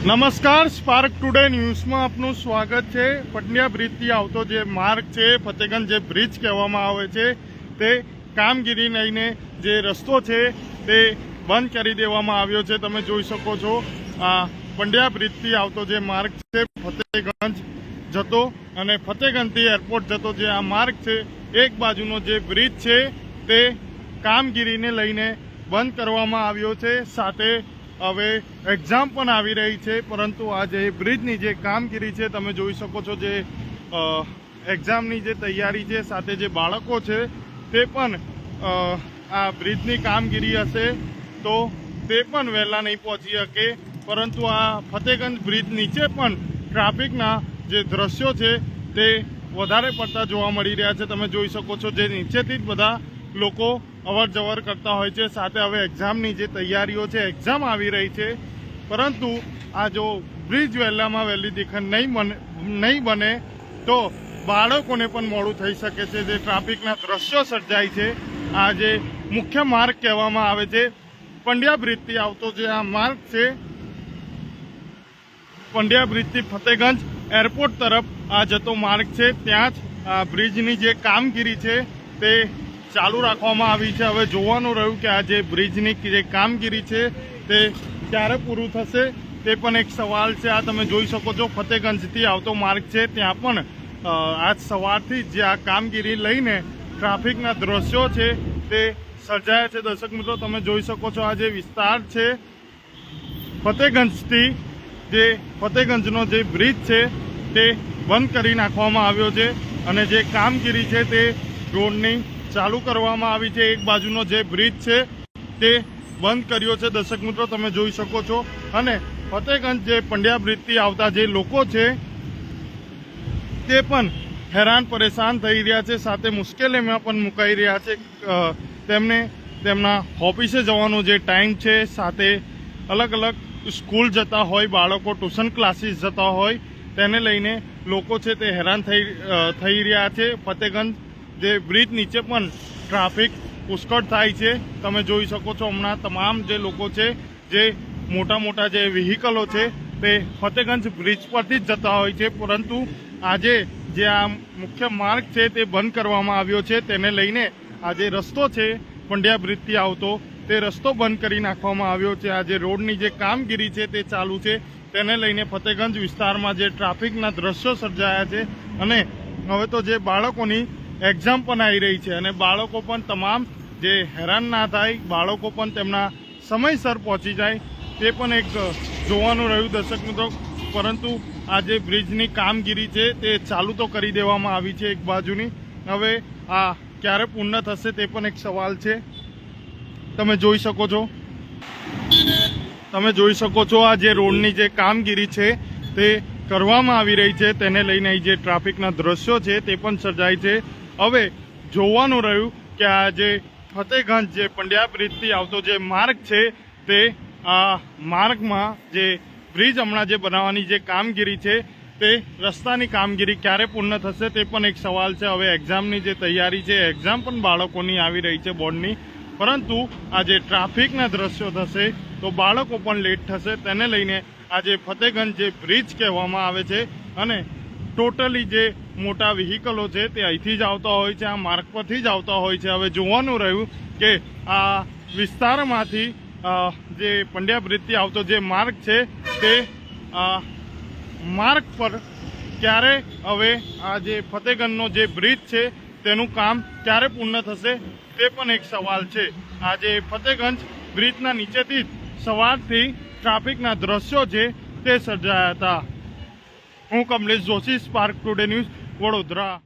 નમસ્કાર, spark today ન્યૂઝમાં આપનું સ્વાગત છે। પંડ્યા બ્રિજથી આવતો જે માર્ગ છે, ફતેગંજ જે બ્રિજ કહેવામાં આવે છે, તે કામગીરી લઈને જે રસ્તો છે તે બંધ કરી દેવામાં આવ્યો છે। તમે જોઈ શકો છો આ પંડ્યા બ્રિજથી આવતો જે માર્ગ છે ફતેગંજ જતો અને ફતેગંજથી એરપોર્ટ જતો જે આ માર્ગ છે, એક બાજુનો જે બ્રિજ છે તે કામગીરીને લઈને બંધ કરવામાં આવ્યો છે। સાથે હવે એક્ઝામ પણ આવી રહી છે, પરંતુ આ જે બ્રિજની જે કામગીરી છે તમે જોઈ શકો છો, જે એક્ઝામની જે તૈયારી છે, સાથે જે બાળકો છે તે પણ આ બ્રિજની કામગીરી હશે તો તે પણ વહેલા નહીં પહોંચી શકે। પરંતુ આ ફતેગંજ બ્રિજ નીચે પણ ટ્રાફિકના જે દ્રશ્યો છે તે વધારે પડતા જોવા મળી રહ્યા છે। તમે જોઈ શકો છો જે નીચેથી જ બધા લોકો અવર જવર કરતા હોય છે। સાથે હવે એક્ઝામની જે તૈયારીઓ છે, એક્ઝામ આવી રહી છે, પરંતુ આ જો બ્રિજ વહેલામાં વહેલી દિખન નહીં બને તો બાળકોને પણ મોડું થઈ શકે છે। જે ટ્રાફિકના દ્રશ્યો સર્જાય છે, આ જે મુખ્ય માર્ગ કહેવામાં આવે છે પંડ્યા બ્રિજથી આવતો જે આ માર્ગ છે, પંડ્યા બ્રિજથી ફતેગંજ એરપોર્ટ તરફ આ જતો માર્ગ છે, ત્યાં જ આ બ્રિજની જે કામગીરી છે તે ચાલુ રાખવામાં આવી છે। હવે જોવાનું રહ્યું કે આ જે બ્રિજની જે કામગીરી છે તે ક્યારે પૂરું થશે તે પણ એક સવાલ છે। આ તમે જોઈ શકો છો ફતેગંજથી આવતો માર્ગ છે, ત્યાં પણ આજ સવારથી જે આ કામગીરી લઈને ટ્રાફિકના દ્રશ્યો છે તે સર્જાયા છે। દર્શક મિત્રો, તમે જોઈ શકો છો આ જે વિસ્તાર છે ફતેગંજથી, જે ફતેગંજનો જે બ્રિજ છે તે બંધ કરી નાખવામાં આવ્યો છે અને જે કામગીરી છે તે રોડની ચાલુ કરવામાં આવી છે। એક બાજુનો જે બ્રિજ છે તે બંધ કર્યો છે। દર્શક મિત્રો, તમે જોઈ શકો છો અને ફતેગંજ જે પંડ્યા બ્રિજથી આવતા જે લોકો છે તે પણ હેરાન પરેશાન થઈ રહ્યા છે, સાથે મુશ્કેલીમાં પણ મુકાઈ રહ્યા છે। તેમને તેમના ઓફિસે જવાનો જે ટાઈમ છે, સાથે અલગ અલગ સ્કૂલ જતા હોય બાળકો, ટ્યુશન ક્લાસીસ જતા હોય, તેને લઈને લોકો છે તે હેરાન થઈ રહ્યા છે। ફતેગંજ જે બ્રિજ નીચે પણ ટ્રાફિક પુષ્કળ થાય છે। તમે જોઈ શકો છો હમણાં તમામ જે લોકો છે, જે મોટા મોટા જે વ્હીકલો છે તે ફતેગંજ બ્રિજ પરથી જ જતા હોય છે, પરંતુ આજે જે આ મુખ્ય માર્ગ છે તે બંધ કરવામાં આવ્યો છે। તેને લઈને આ જે રસ્તો છે પંડ્યા બ્રિજથી આવતો, તે રસ્તો બંધ કરી નાખવામાં આવ્યો છે। આ જે રોડની જે કામગીરી છે તે ચાલુ છે, તેને લઈને ફતેગંજ વિસ્તારમાં જે ટ્રાફિકના દ્રશ્યો સર્જાયા છે અને હવે તો જે બાળકોની એક્ઝામ પણ આવી રહી છે અને બાળકો પણ તમામ જે હેરાન ના થાય, બાળકો પણ તેમના સમયસર પહોંચી જાય તે પણ એક જોવાનું રહ્યું દર્શક મિત્રો। પરંતુ આ જે બ્રિજની કામગીરી છે તે ચાલુ તો કરી દેવામાં આવી છે એક બાજુની, હવે આ ક્યારે પૂર્ણ થશે તે પણ એક સવાલ છે। તમે જોઈ શકો છો આ જે રોડની જે કામગીરી છે તે કરવામાં આવી રહી છે, તેને લઈને જે ટ્રાફિકના દ્રશ્યો છે તે પણ સર્જાય છે। હવે જોવાનું રહ્યું કે આ જે ફતેગંજ જે પંડ્યા બ્રિજથી આવતો જે માર્ગ છે તે આ માર્ગમાં જે બ્રિજ હમણાં જે બનાવવાની જે કામગીરી છે તે રસ્તાની કામગીરી ક્યારે પૂર્ણ થશે તે પણ એક સવાલ છે। હવે એક્ઝામની જે તૈયારી છે, એક્ઝામ પણ બાળકોની આવી રહી છે બોર્ડની, પરંતુ આ જે ટ્રાફિકના દ્રશ્યો થશે તો બાળકો પણ લેટ થશે। તેને લઈને આ જે ફતેગંજ જે બ્રિજ કહેવામાં આવે છે અને ટોટલી જે મોટા વ્હીકલો છે તે અહીંથી જ આવતા હોય છે, આ માર્ગ પરથી જ આવતા હોય છે। હવે જોવાનું રહ્યું કે આ વિસ્તારમાંથી જે પંડ્યા બ્રિજથી આવતો જે માર્ગ છે તે માર્ગ પર ક્યારે હવે આ જે ફતેગંજનો જે બ્રિજ છે તેનું કામ ક્યારે પૂર્ણ થશે તે પણ એક સવાલ છે। આ જે ફતેગંજ બ્રિજના નીચેથી જ સવારથી ટ્રાફિકના દ્રશ્યો છે તે સર્જાયા હતા। હું Kamlesh Joshi, spark today news, Vadodara.